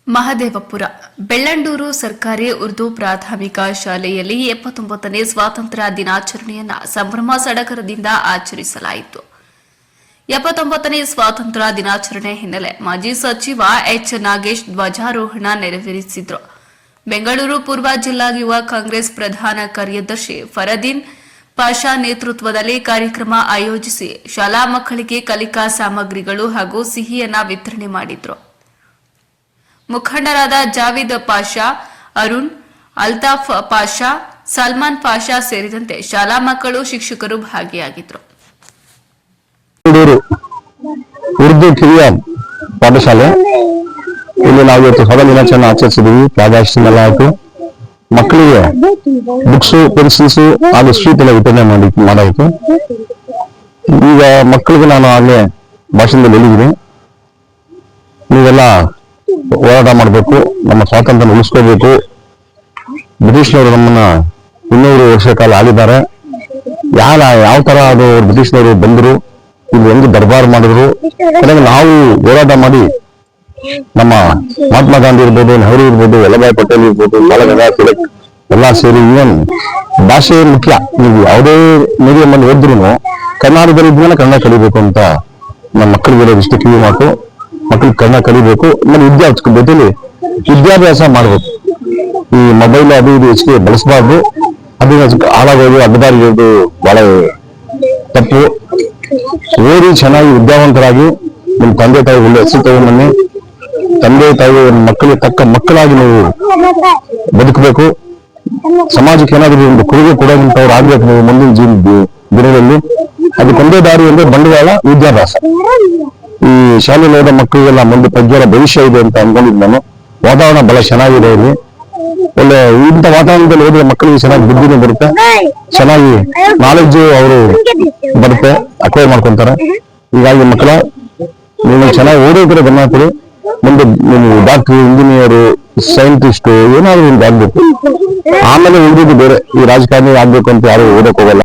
ಮಹದೇವಪುರ ಬೆಳ್ಳಂಡೂರು ಸರ್ಕಾರಿ ಉರ್ದು ಪ್ರಾಥಮಿಕ ಶಾಲೆಯಲ್ಲಿ 79ನೇ ಸ್ವಾತಂತ್ರ್ಯ ದಿನಾಚರಣೆಯನ್ನು ಸಂಭ್ರಮ ಸಡಗರದಿಂದ ಆಚರಿಸಲಾಯಿತು. 79ನೇ ಸ್ವಾತಂತ್ರ್ಯ ದಿನಾಚರಣೆ ಹಿನ್ನೆಲೆ ಮಾಜಿ ಸಚಿವ ಎಚ್ ನಾಗೇಶ್ ಧ್ವಜಾರೋಹಣ ನೆರವೇರಿಸಿದರು. ಬೆಂಗಳೂರು ಪೂರ್ವ ಜಿಲ್ಲಾ ಯುವ ಕಾಂಗ್ರೆಸ್ ಪ್ರಧಾನ ಕಾರ್ಯದರ್ಶಿ ಫರದೀನ್ ಪಾಷಾ ನೇತೃತ್ವದಲ್ಲಿ ಕಾರ್ಯಕ್ರಮ ಆಯೋಜಿಸಿ ಶಾಲಾ ಮಕ್ಕಳಿಗೆ ಕಲಿಕಾ ಸಾಮಗ್ರಿಗಳು ಹಾಗೂ ಸಿಹಿಯನ್ನ ವಿತರಣೆ ಮಾಡಿದರು. ಮುಖಂಡರಾದ ಜಾವಿದ್ ಪಾಷಾ, ಅರುಣ್, ಅಲ್ತಾಫ್ ಪಾಷಾ, ಸಲ್ಮಾನ್ ಪಾಷಾ ಸೇರಿದಂತೆ ಶಾಲಾ ಮಕ್ಕಳು, ಶಿಕ್ಷಕರು ಭಾಗಿಯಾಗಿದ್ದರು. ಉರ್ದು ಕಿರಿಯ ಪಾಠಶಾಲೆ ಇಲ್ಲಿ ನಾವು ಇವತ್ತು ಸ್ವಾತಂತ್ರ್ಯ ದಿನಾಚರಣೆ ಆಚರಿಸಿದ್ದೀವಿ. ಪ್ರಾದೇಶಿಕ ಆಯಿತು. ಮಕ್ಕಳಿಗೆ ಬುಕ್ಸ್, ಪೆನ್ಸಿಲ್ಸ್ ಹಾಗೂ ಸ್ವೀಟ್ ಎಲ್ಲ ವಿತರಣೆ ಮಾಡಾಯಿತು. ಈಗ ಮಕ್ಕಳಿಗೆ ನಾನು ಆಗಲೇ ಭಾಷಣದಲ್ಲಿ ಹೇಳಿದ್ದೀನಿ, ನೀವೆಲ್ಲ ಹೋರಾಟ ಮಾಡಬೇಕು, ನಮ್ಮ ಸ್ವಾತಂತ್ರ್ಯ ಉಳಿಸ್ಕೋಬೇಕು. ಬ್ರಿಟಿಷ್ನವರು ನಮ್ಮನ್ನ 200 ವರ್ಷ ಕಾಲ ಆಳಿದ್ದಾರೆ. ಯಾವ ತರ ಅದು ಬ್ರಿಟಿಷ್ನವರು ಬಂದರು, ಇಲ್ಲಿ ಹೆಂಗ್ ದರ್ಬಾರ್ ಮಾಡಿದ್ರು, ಕೊನೆಗೆ ನಾವು ಹೋರಾಟ ಮಾಡಿ ನಮ್ಮ ಮಹಾತ್ಮ ಗಾಂಧಿ ಇರ್ಬೋದು, ನೆಹರು ಇರ್ಬೋದು, ವಲ್ಲಭಾಯ್ ಪಟೇಲ್ ಇರ್ಬೋದು, ಬಾಲಗಂಗಾಧರ್ ತಿಲಕ್ ಎಲ್ಲ ಸೇರಿ ಇವನ್ ಭಾಷೆ ಮುಖ್ಯ. ನೀವು ಯಾವುದೇ ಮೀಡಿಯಂ ಅಲ್ಲಿ ಓದಿದ್ರು ಕರ್ನಾಟಕದಲ್ಲಿ ಇದ್ಮೇಲೆ ಕನ್ನಡ ಕಲಿಬೇಕು ಅಂತ ನಮ್ಮ ಮಕ್ಕಳಿಗೆ ಇಷ್ಟು ಕಿವಿ ಮಾತು. ಮಕ್ಕಳಿಗೆ ಕನ್ನಡ ಕಲಿಬೇಕು, ಜೊತೆಲಿ ವಿದ್ಯಾಭ್ಯಾಸ ಮಾಡಬೇಕು. ಈ ಮೊಬೈಲ್ ಅದು ಇದು ಹೆಚ್ಚಿಗೆ ಬಳಸಬಾರ್ದು. ಅದನ್ನ ಹಾಳಾಗೋದು, ಅಡ್ಡದಾರಿಗೋದು ಬಹಳ ತಪ್ಪು. ಓದಿ ಚೆನ್ನಾಗಿ ವಿದ್ಯಾವಂತರಾಗಿ ನಿಮ್ಮ ತಂದೆ ತಾಯಿ ಒಳ್ಳೆ ಹೆಸರು ತಗೊಂಡ್ಬನ್ನಿ. ತಂದೆ ತಾಯಿ ಮಕ್ಕಳಿಗೆ ತಕ್ಕ ಮಕ್ಕಳಾಗಿ ನೀವು ಬದುಕಬೇಕು. ಸಮಾಜಕ್ಕೆ ಏನಾದರೂ ಒಂದು ಕೊಡುಗೆ ಕೊಡೋಂಥವ್ರು ಆಗ್ಬೇಕು ನೀವು ಮುಂದಿನ ದಿನದಲ್ಲಿ. ಅದಕ್ಕೊಂದೇ ದಾರಿ ಅಂದ್ರೆ ಬಂಡವಾಳ, ವಿದ್ಯಾಭ್ಯಾಸ. ಈ ಶಾಲೆಯಲ್ಲಿ ಓದೋ ಮಕ್ಕಳಿಗೆಲ್ಲ ಮುಂದೆ ಪ್ರಜ್ಞರ ಭವಿಷ್ಯ ಇದೆ ಅಂತ ಅನ್ಕೊಂಡಿದ್ದು ನಾನು. ವಾತಾವರಣ ಬಹಳ ಚೆನ್ನಾಗಿದೆ ಇಲ್ಲಿ. ಒಳ್ಳೆ ಇಂಥ ವಾತಾವರಣದಲ್ಲಿ ಓದಿದ ಮಕ್ಕಳಿಗೆ ಚೆನ್ನಾಗಿ ಬುದ್ಧಿನೂ ಬರುತ್ತೆ, ಚೆನ್ನಾಗಿ ನಾಲೆಡ್ಜು ಅವರು ಬರುತ್ತೆ, ಅಕ್ವೈರ್ ಮಾಡ್ಕೊಂತಾರೆ. ಹೀಗಾಗಿ ಮಕ್ಕಳ ನೀವು ಚೆನ್ನಾಗಿ ಓದೋದ್ರೆ ಗಮನ ಕೊಡಿ. ಮುಂದೆ ನೀವು ಡಾಕ್ಟರ್, ಇಂಜಿನಿಯರು, ಸೈಂಟಿಸ್ಟ್ ಏನಾದ್ರು ಒಂದು ಆಗ್ಬೇಕು. ಆಮೇಲೆ ಉಳಿದಿದ್ದು ಬೇರೆ. ಈ ರಾಜಕಾರಣಿ ಆಗ್ಬೇಕು ಅಂತ ಯಾರು ಓದಕ್ ಹೋಗಲ್ಲ.